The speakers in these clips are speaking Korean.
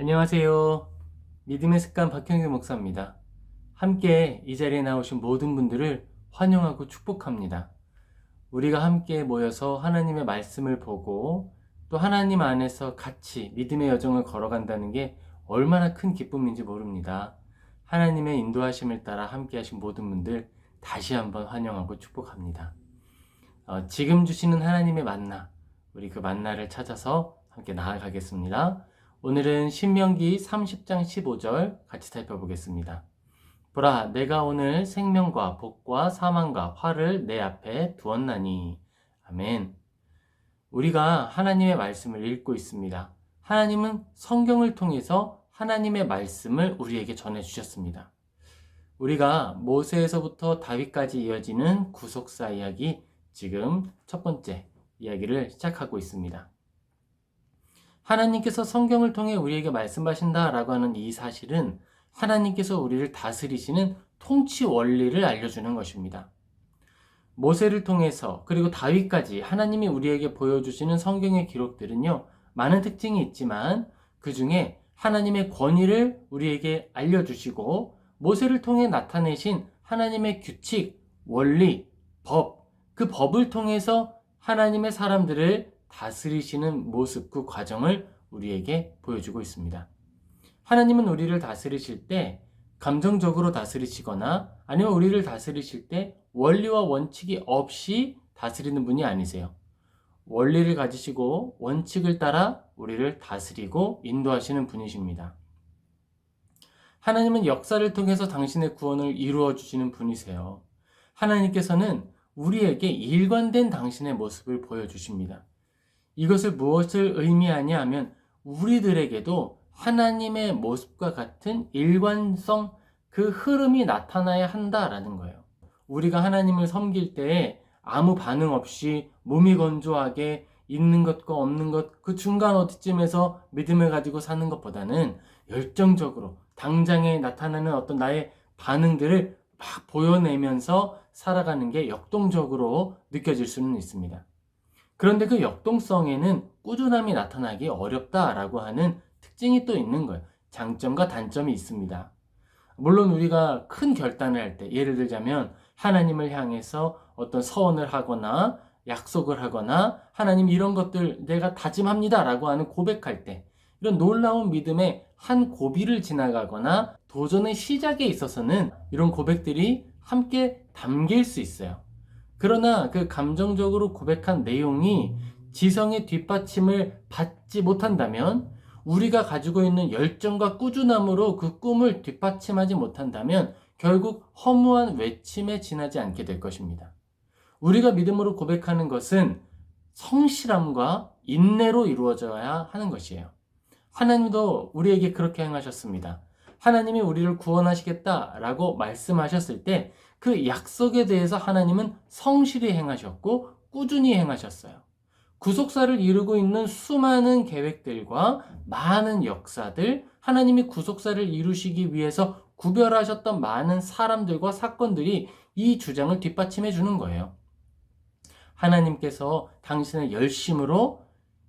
안녕하세요. 믿음의 습관 박형규 목사입니다. 함께 이 자리에 나오신 모든 분들을 환영하고 축복합니다. 우리가 함께 모여서 하나님의 말씀을 보고 또 하나님 안에서 같이 믿음의 여정을 걸어간다는 게 얼마나 큰 기쁨인지 모릅니다. 하나님의 인도하심을 따라 함께 하신 모든 분들 다시 한번 환영하고 축복합니다. 지금 주시는 하나님의 만나, 우리 그 만나를 찾아서 함께 나아가겠습니다. 오늘은 신명기 30장 15절 같이 살펴보겠습니다. 보라, 내가 오늘 생명과 복과 사망과 화를 내 앞에 두었나니. 아멘. 우리가 하나님의 말씀을 읽고 있습니다. 하나님은 성경을 통해서 하나님의 말씀을 우리에게 전해주셨습니다. 우리가 모세에서부터 다윗까지 이어지는 구속사 이야기, 지금 첫 번째 이야기를 시작하고 있습니다. 하나님께서 성경을 통해 우리에게 말씀하신다라고 하는 이 사실은 하나님께서 우리를 다스리시는 통치 원리를 알려주는 것입니다. 모세를 통해서 그리고 다윗까지 하나님이 우리에게 보여주시는 성경의 기록들은요, 많은 특징이 있지만 그 중에 하나님의 권위를 우리에게 알려주시고 모세를 통해 나타내신 하나님의 규칙, 원리, 법, 그 법을 통해서 하나님의 사람들을 다스리시는 모습, 그 과정을 우리에게 보여주고 있습니다. 하나님은 우리를 다스리실 때 감정적으로 다스리시거나 아니면 우리를 다스리실 때 원리와 원칙이 없이 다스리는 분이 아니세요. 원리를 가지시고 원칙을 따라 우리를 다스리고 인도하시는 분이십니다. 하나님은 역사를 통해서 당신의 구원을 이루어 주시는 분이세요. 하나님께서는 우리에게 일관된 당신의 모습을 보여주십니다. 이것을 무엇을 의미하냐 하면 우리들에게도 하나님의 모습과 같은 일관성, 그 흐름이 나타나야 한다라는 거예요. 우리가 하나님을 섬길 때에 아무 반응 없이 몸이 건조하게 있는 것과 없는 것, 그 중간 어디쯤에서 믿음을 가지고 사는 것보다는 열정적으로 당장에 나타나는 어떤 나의 반응들을 막 보여내면서 살아가는 게 역동적으로 느껴질 수는 있습니다. 그런데 그 역동성에는 꾸준함이 나타나기 어렵다라고 하는 특징이 또 있는 거예요. 장점과 단점이 있습니다. 물론 우리가 큰 결단을 할 때, 예를 들자면 하나님을 향해서 어떤 서원을 하거나 약속을 하거나 하나님 이런 것들 내가 다짐합니다 라고 하는 고백할 때, 이런 놀라운 믿음의 한 고비를 지나가거나 도전의 시작에 있어서는 이런 고백들이 함께 담길 수 있어요. 그러나 그 감정적으로 고백한 내용이 지성의 뒷받침을 받지 못한다면, 우리가 가지고 있는 열정과 꾸준함으로 그 꿈을 뒷받침하지 못한다면 결국 허무한 외침에 지나지 않게 될 것입니다. 우리가 믿음으로 고백하는 것은 성실함과 인내로 이루어져야 하는 것이에요. 하나님도 우리에게 그렇게 행하셨습니다. 하나님이 우리를 구원하시겠다라고 말씀하셨을 때 그 약속에 대해서 하나님은 성실히 행하셨고 꾸준히 행하셨어요. 구속사를 이루고 있는 수많은 계획들과 많은 역사들, 하나님이 구속사를 이루시기 위해서 구별하셨던 많은 사람들과 사건들이 이 주장을 뒷받침해 주는 거예요. 하나님께서 당신의 열심으로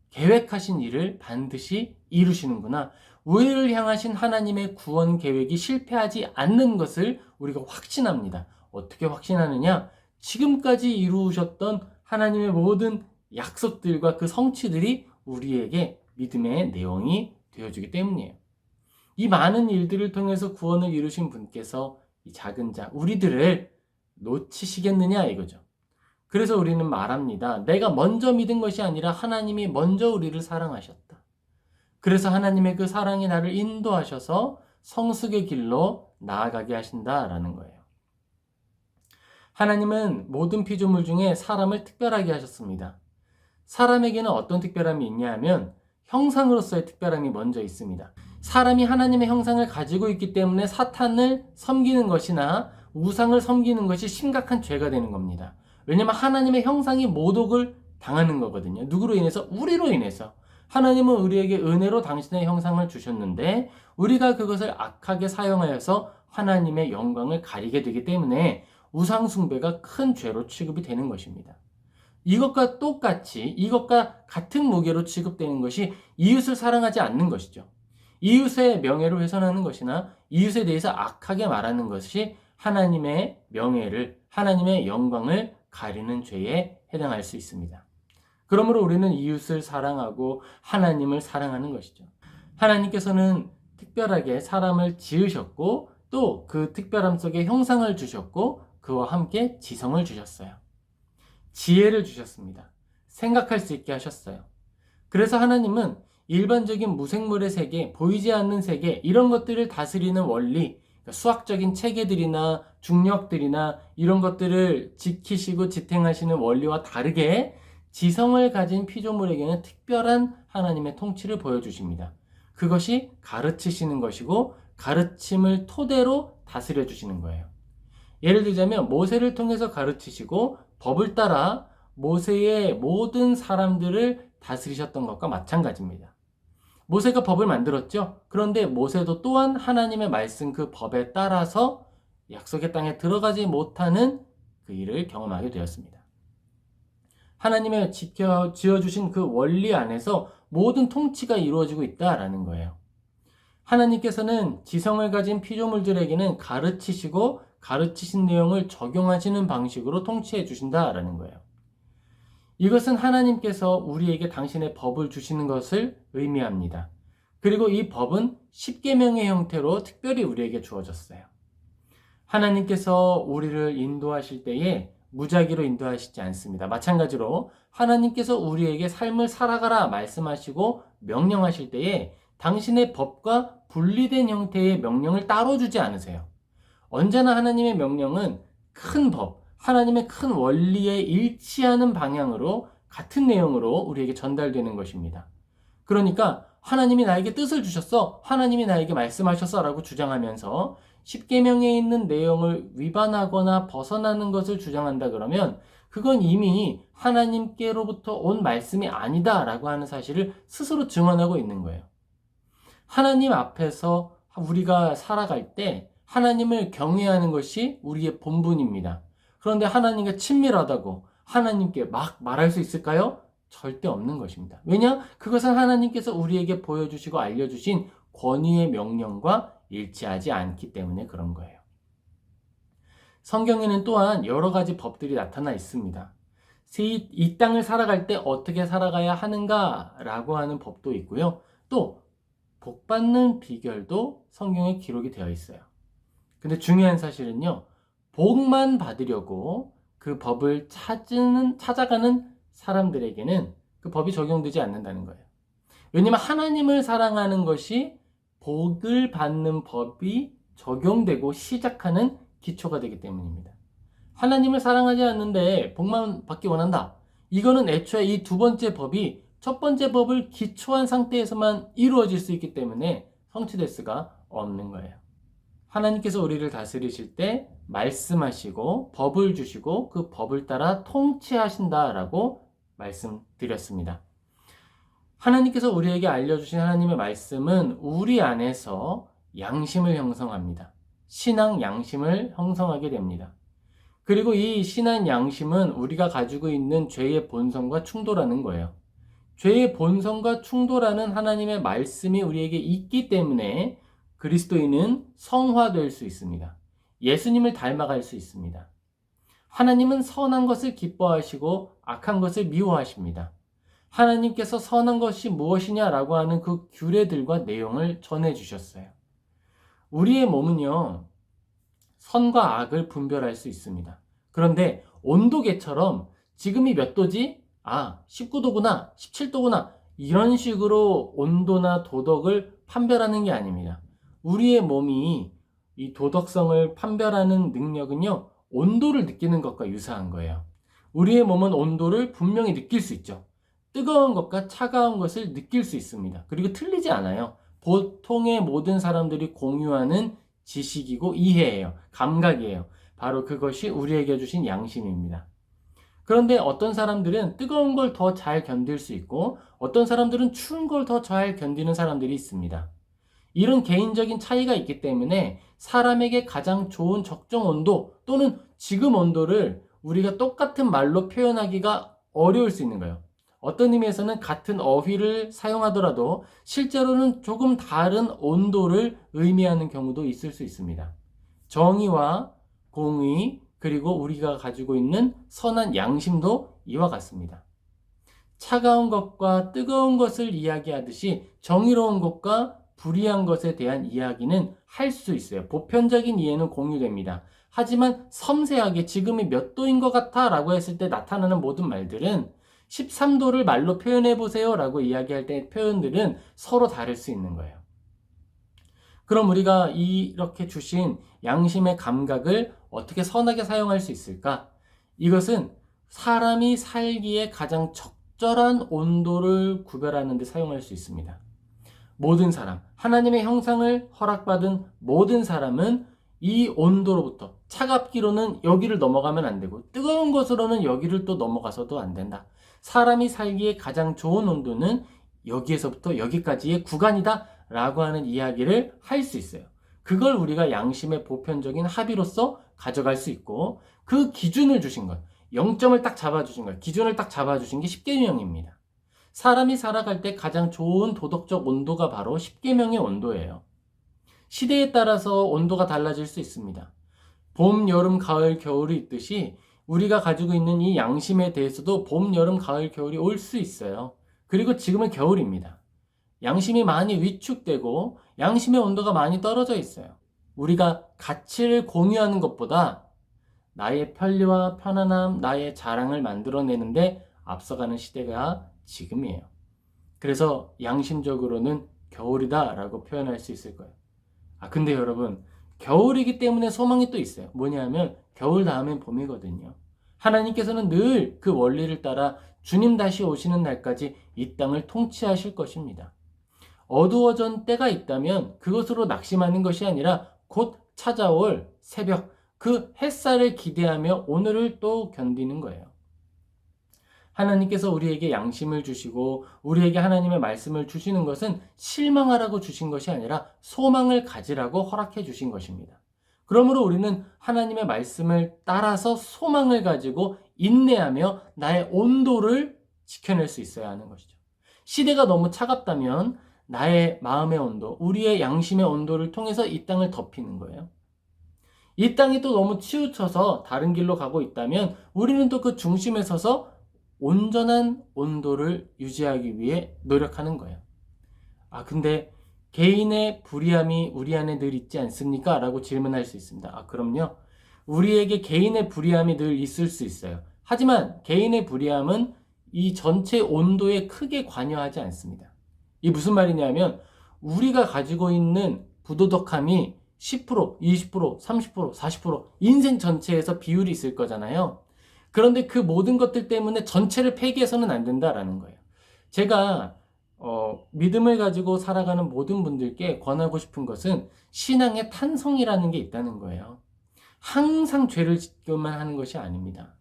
계획하신 일을 반드시 이루시는구나. 우리를 향하신 하나님의 구원 계획이 실패하지 않는 것을 우리가 확신합니다. 어떻게 확신하느냐? 지금까지 이루셨던 하나님의 모든 약속들과 그 성취들이 우리에게 믿음의 내용이 되어주기 때문이에요. 이 많은 일들을 통해서 구원을 이루신 분께서 이 작은 자, 우리들을 놓치시겠느냐 이거죠. 그래서 우리는 말합니다. 내가 먼저 믿은 것이 아니라 하나님이 먼저 우리를 사랑하셨다. 그래서 하나님의 그 사랑이 나를 인도하셔서 성숙의 길로 나아가게 하신다라는 거예요. 하나님은 모든 피조물 중에 사람을 특별하게 하셨습니다. 사람에게는 어떤 특별함이 있냐 하면 형상으로서의 특별함이 먼저 있습니다. 사람이 하나님의 형상을 가지고 있기 때문에 사탄을 섬기는 것이나 우상을 섬기는 것이 심각한 죄가 되는 겁니다. 왜냐하면 하나님의 형상이 모독을 당하는 거거든요. 누구로 인해서? 우리로 인해서. 하나님은 우리에게 은혜로 당신의 형상을 주셨는데 우리가 그것을 악하게 사용하여서 하나님의 영광을 가리게 되기 때문에 우상 숭배가 큰 죄로 취급이 되는 것입니다. 이것과 똑같이, 이것과 같은 무게로 취급되는 것이 이웃을 사랑하지 않는 것이죠. 이웃의 명예를 훼손하는 것이나 이웃에 대해서 악하게 말하는 것이 하나님의 명예를, 하나님의 영광을 가리는 죄에 해당할 수 있습니다. 그러므로 우리는 이웃을 사랑하고 하나님을 사랑하는 것이죠. 하나님께서는 특별하게 사람을 지으셨고 또 그 특별함 속에 형상을 주셨고 그와 함께 지성을 주셨어요. 지혜를 주셨습니다. 생각할 수 있게 하셨어요. 그래서 하나님은 일반적인 무생물의 세계, 보이지 않는 세계, 이런 것들을 다스리는 원리, 그러니까 수학적인 체계들이나 중력들이나 이런 것들을 지키시고 지탱하시는 원리와 다르게 지성을 가진 피조물에게는 특별한 하나님의 통치를 보여주십니다. 그것이 가르치시는 것이고 가르침을 토대로 다스려 주시는 거예요. 예를 들자면 모세를 통해서 가르치시고 법을 따라 모세의 모든 사람들을 다스리셨던 것과 마찬가지입니다. 모세가 법을 만들었죠. 그런데 모세도 또한 하나님의 말씀 그 법에 따라서 약속의 땅에 들어가지 못하는 그 일을 경험하게 되었습니다. 하나님의 지어주신 그 원리 안에서 모든 통치가 이루어지고 있다라는 거예요. 하나님께서는 지성을 가진 피조물들에게는 가르치시고 가르치신 내용을 적용하시는 방식으로 통치해 주신다라는 거예요. 이것은 하나님께서 우리에게 당신의 법을 주시는 것을 의미합니다. 그리고 이 법은 십계명의 형태로 특별히 우리에게 주어졌어요. 하나님께서 우리를 인도하실 때에 무작위로 인도하시지 않습니다. 마찬가지로 하나님께서 우리에게 삶을 살아가라 말씀하시고 명령하실 때에 당신의 법과 분리된 형태의 명령을 따로 주지 않으세요. 언제나 하나님의 명령은 큰 법, 하나님의 큰 원리에 일치하는 방향으로 같은 내용으로 우리에게 전달되는 것입니다. 그러니까 하나님이 나에게 뜻을 주셨어, 하나님이 나에게 말씀하셨어 라고 주장하면서 십계명에 있는 내용을 위반하거나 벗어나는 것을 주장한다 그러면 그건 이미 하나님께로부터 온 말씀이 아니다 라고 하는 사실을 스스로 증언하고 있는 거예요. 하나님 앞에서 우리가 살아갈 때 하나님을 경외하는 것이 우리의 본분입니다. 그런데 하나님과 친밀하다고 하나님께 막 말할 수 있을까요? 절대 없는 것입니다. 왜냐? 그것은 하나님께서 우리에게 보여주시고 알려주신 권위의 명령과 일치하지 않기 때문에 그런 거예요. 성경에는 또한 여러 가지 법들이 나타나 있습니다. 이 땅을 살아갈 때 어떻게 살아가야 하는가라고 하는 법도 있고요. 또 복받는 비결도 성경에 기록이 되어 있어요. 근데 중요한 사실은요. 복만 받으려고 그 법을 찾아가는 사람들에게는 그 법이 적용되지 않는다는 거예요. 왜냐하면 하나님을 사랑하는 것이 복을 받는 법이 적용되고 시작하는 기초가 되기 때문입니다. 하나님을 사랑하지 않는데 복만 받기 원한다. 이거는 애초에 이 두 번째 법이 첫 번째 법을 기초한 상태에서만 이루어질 수 있기 때문에 성취될 수가 없는 거예요. 하나님께서 우리를 다스리실 때 말씀하시고 법을 주시고 그 법을 따라 통치하신다라고 말씀드렸습니다. 하나님께서 우리에게 알려주신 하나님의 말씀은 우리 안에서 양심을 형성합니다. 신앙 양심을 형성하게 됩니다. 그리고 이 신앙 양심은 우리가 가지고 있는 죄의 본성과 충돌하는 거예요. 죄의 본성과 충돌하는 하나님의 말씀이 우리에게 있기 때문에 그리스도인은 성화될 수 있습니다. 예수님을 닮아갈 수 있습니다. 하나님은 선한 것을 기뻐하시고 악한 것을 미워하십니다. 하나님께서 선한 것이 무엇이냐라고 하는 그 규례들과 내용을 전해주셨어요. 우리의 몸은요, 선과 악을 분별할 수 있습니다. 그런데 온도계처럼 지금이 몇 도지? 19도구나, 17도구나, 이런 식으로 온도나 도덕을 판별하는 게 아닙니다. 우리의 몸이 이 도덕성을 판별하는 능력은요, 온도를 느끼는 것과 유사한 거예요. 우리의 몸은 온도를 분명히 느낄 수 있죠. 뜨거운 것과 차가운 것을 느낄 수 있습니다. 그리고 틀리지 않아요. 보통의 모든 사람들이 공유하는 지식이고 이해예요. 감각이에요. 바로 그것이 우리에게 주신 양심입니다. 그런데 어떤 사람들은 뜨거운 걸 더 잘 견딜 수 있고 어떤 사람들은 추운 걸 더 잘 견디는 사람들이 있습니다. 이런 개인적인 차이가 있기 때문에 사람에게 가장 좋은 적정 온도 또는 지금 온도를 우리가 똑같은 말로 표현하기가 어려울 수 있는 거예요. 어떤 의미에서는 같은 어휘를 사용하더라도 실제로는 조금 다른 온도를 의미하는 경우도 있을 수 있습니다. 정의와 공의, 그리고 우리가 가지고 있는 선한 양심도 이와 같습니다. 차가운 것과 뜨거운 것을 이야기하듯이 정의로운 것과 불의한 것에 대한 이야기는 할 수 있어요. 보편적인 이해는 공유됩니다. 하지만 섬세하게 지금이 몇 도인 것 같아 라고 했을 때 나타나는 모든 말들은 13도를 말로 표현해 보세요 라고 이야기할 때 표현들은 서로 다를 수 있는 거예요. 그럼 우리가 이렇게 주신 양심의 감각을 어떻게 선하게 사용할 수 있을까? 이것은 사람이 살기에 가장 적절한 온도를 구별하는 데 사용할 수 있습니다. 모든 사람, 하나님의 형상을 허락받은 모든 사람은 이 온도로부터 차갑기로는 여기를 넘어가면 안 되고 뜨거운 것으로는 여기를 또 넘어가서도 안 된다. 사람이 살기에 가장 좋은 온도는 여기에서부터 여기까지의 구간이다 라고 하는 이야기를 할 수 있어요. 그걸 우리가 양심의 보편적인 합의로서 가져갈 수 있고 그 기준을 주신 것, 0점을 딱 잡아주신 것, 기준을 딱 잡아주신 게 십계명입니다. 사람이 살아갈 때 가장 좋은 도덕적 온도가 바로 십계명의 온도예요. 시대에 따라서 온도가 달라질 수 있습니다. 봄, 여름, 가을, 겨울이 있듯이 우리가 가지고 있는 이 양심에 대해서도 봄, 여름, 가을, 겨울이 올 수 있어요. 그리고 지금은 겨울입니다. 양심이 많이 위축되고 양심의 온도가 많이 떨어져 있어요. 우리가 가치를 공유하는 것보다 나의 편리와 편안함, 나의 자랑을 만들어내는데 앞서가는 시대가 지금이에요. 그래서 양심적으로는 겨울이다 라고 표현할 수 있을 거예요. 근데 여러분, 겨울이기 때문에 소망이 또 있어요. 뭐냐면 겨울 다음엔 봄이거든요. 하나님께서는 늘 그 원리를 따라 주님 다시 오시는 날까지 이 땅을 통치하실 것입니다. 어두워진 때가 있다면 그것으로 낙심하는 것이 아니라 곧 찾아올 새벽, 그 햇살을 기대하며 오늘을 또 견디는 거예요. 하나님께서 우리에게 양심을 주시고 우리에게 하나님의 말씀을 주시는 것은 실망하라고 주신 것이 아니라 소망을 가지라고 허락해 주신 것입니다. 그러므로 우리는 하나님의 말씀을 따라서 소망을 가지고 인내하며 나의 온도를 지켜낼 수 있어야 하는 것이죠. 시대가 너무 차갑다면 나의 마음의 온도, 우리의 양심의 온도를 통해서 이 땅을 덮이는 거예요. 이 땅이 또 너무 치우쳐서 다른 길로 가고 있다면 우리는 또 그 중심에 서서 온전한 온도를 유지하기 위해 노력하는 거예요. 근데 개인의 불의함이 우리 안에 늘 있지 않습니까? 라고 질문할 수 있습니다. 그럼요. 우리에게 개인의 불의함이 늘 있을 수 있어요. 하지만 개인의 불의함은 이 전체 온도에 크게 관여하지 않습니다. 이 무슨 말이냐면 우리가 가지고 있는 부도덕함이 10%, 20%, 30%, 40% 인생 전체에서 비율이 있을 거잖아요. 그런데 그 모든 것들 때문에 전체를 폐기해서는 안 된다라는 거예요. 제가 믿음을 가지고 살아가는 모든 분들께 권하고 싶은 것은 신앙의 탄성이라는 게 있다는 거예요. 항상 죄를 짓기만 하는 것이 아닙니다.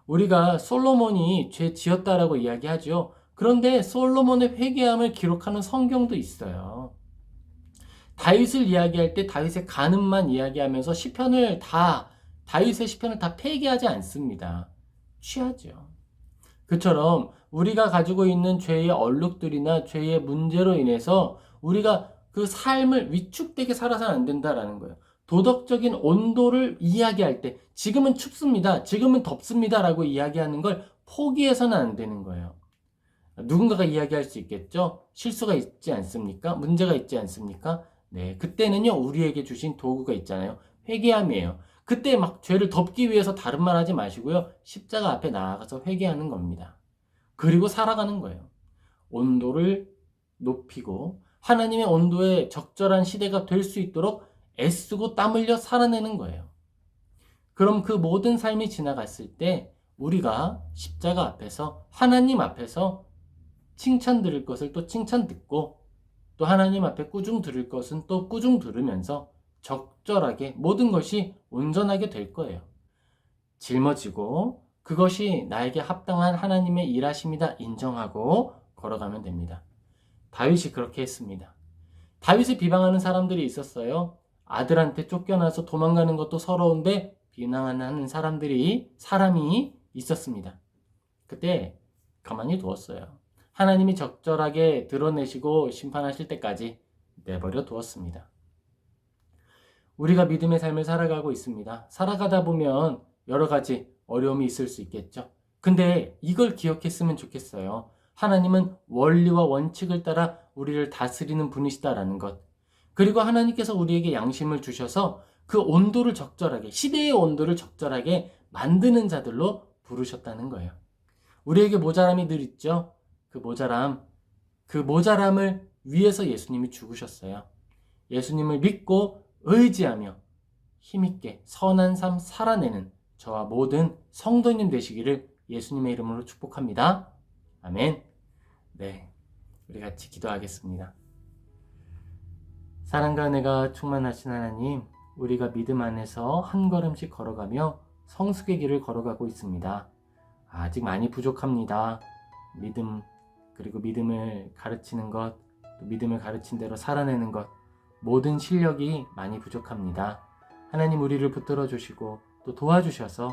우리가 솔로몬이 죄 지었다라고 이야기하죠. 그런데 솔로몬의 회개함을 기록하는 성경도 있어요. 다윗을 이야기할 때 다윗의 간음만 이야기하면서 다윗의 시편을 다 폐기하지 않습니다. 취하죠. 그처럼 우리가 가지고 있는 죄의 얼룩들이나 죄의 문제로 인해서 우리가 그 삶을 위축되게 살아서는 안 된다라는 거예요. 도덕적인 온도를 이야기할 때 지금은 춥습니다. 지금은 덥습니다. 라고 이야기하는 걸 포기해서는 안 되는 거예요. 누군가가 이야기할 수 있겠죠? 실수가 있지 않습니까? 문제가 있지 않습니까? 네, 그때는요 우리에게 주신 도구가 있잖아요. 회개함이에요. 그때 막 죄를 덮기 위해서 다른 말 하지 마시고요. 십자가 앞에 나아가서 회개하는 겁니다. 그리고 살아가는 거예요. 온도를 높이고 하나님의 온도에 적절한 시대가 될 수 있도록 애쓰고 땀 흘려 살아내는 거예요. 그럼 그 모든 삶이 지나갔을 때 우리가 십자가 앞에서 하나님 앞에서 칭찬 들을 것을 또 칭찬 듣고 또 하나님 앞에 꾸중 들을 것은 또 꾸중 들으면서 적절하게 모든 것이 온전하게 될 거예요. 짊어지고 그것이 나에게 합당한 하나님의 일하심이다 인정하고 걸어가면 됩니다. 다윗이 그렇게 했습니다. 다윗을 비방하는 사람들이 있었어요. 아들한테 쫓겨나서 도망가는 것도 서러운데 비난하는 사람이 있었습니다. 그때 가만히 두었어요. 하나님이 적절하게 드러내시고 심판하실 때까지 내버려 두었습니다. 우리가 믿음의 삶을 살아가고 있습니다. 살아가다 보면 여러 가지 어려움이 있을 수 있겠죠. 근데 이걸 기억했으면 좋겠어요. 하나님은 원리와 원칙을 따라 우리를 다스리는 분이시다라는 것. 그리고 하나님께서 우리에게 양심을 주셔서 그 온도를 적절하게, 시대의 온도를 적절하게 만드는 자들로 부르셨다는 거예요. 우리에게 모자람이 늘 있죠. 그 모자람을 위해서 예수님이 죽으셨어요. 예수님을 믿고 의지하며 힘있게 선한 삶 살아내는 저와 모든 성도님 되시기를 예수님의 이름으로 축복합니다. 아멘. 네, 우리 같이 기도하겠습니다. 사랑과 은혜가 충만하신 하나님, 우리가 믿음 안에서 한 걸음씩 걸어가며 성숙의 길을 걸어가고 있습니다. 아직 많이 부족합니다. 그리고 믿음을 가르치는 것, 또 믿음을 가르친 대로 살아내는 것, 모든 실력이 많이 부족합니다. 하나님 우리를 붙들어 주시고 또 도와주셔서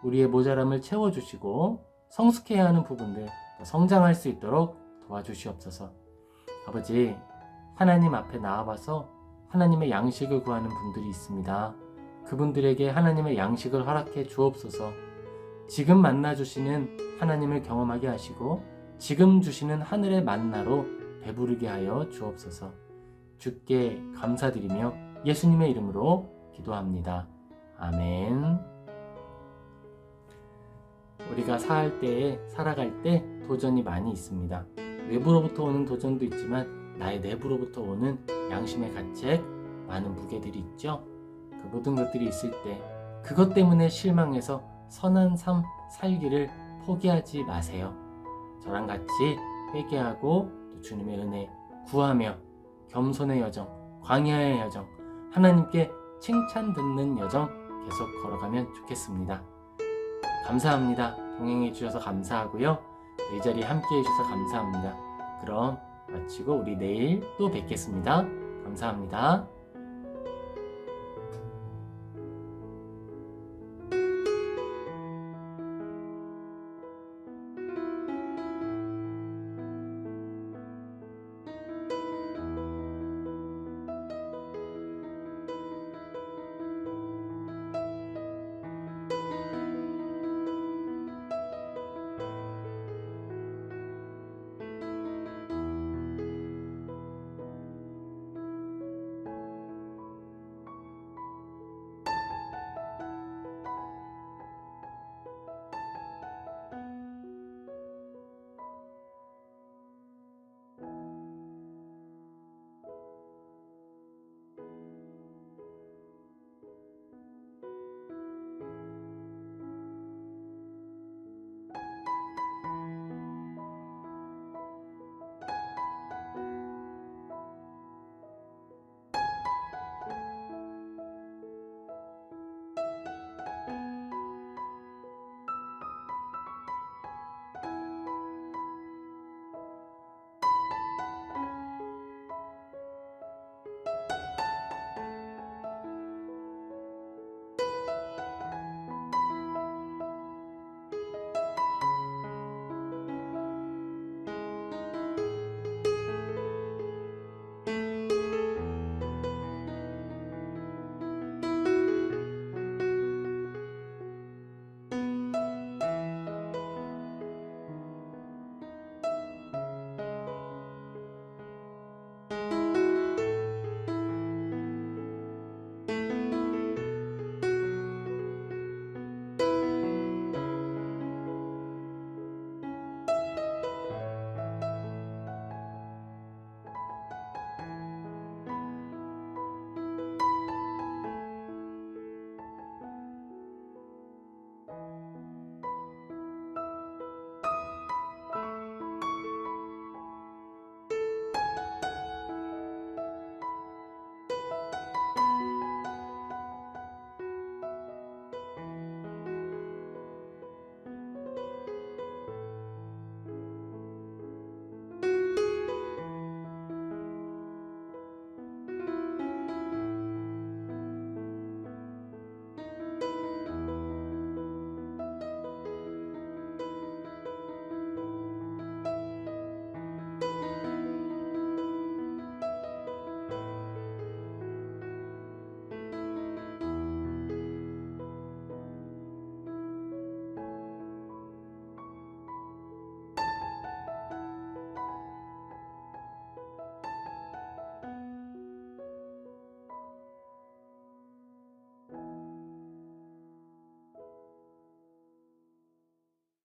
우리의 모자람을 채워주시고 성숙해야 하는 부분들, 또 성장할 수 있도록 도와주시옵소서. 아버지, 하나님 앞에 나와봐서 하나님의 양식을 구하는 분들이 있습니다. 그분들에게 하나님의 양식을 허락해 주옵소서. 지금 만나주시는 하나님을 경험하게 하시고 지금 주시는 하늘의 만나로 배부르게 하여 주옵소서. 주께 감사드리며 예수님의 이름으로 기도합니다. 아멘. 우리가 살아갈 때 도전이 많이 있습니다. 외부로부터 오는 도전도 있지만 나의 내부로부터 오는 양심의 가책, 많은 무게들이 있죠. 그 모든 것들이 있을 때 그것 때문에 실망해서 선한 삶 살기를 포기하지 마세요. 저랑 같이 회개하고 또 주님의 은혜 구하며 겸손의 여정, 광야의 여정, 하나님께 칭찬 듣는 여정 계속 걸어가면 좋겠습니다. 감사합니다. 동행해 주셔서 감사하고요. 이 자리에 함께 해주셔서 감사합니다. 그럼 마치고 우리 내일 또 뵙겠습니다. 감사합니다.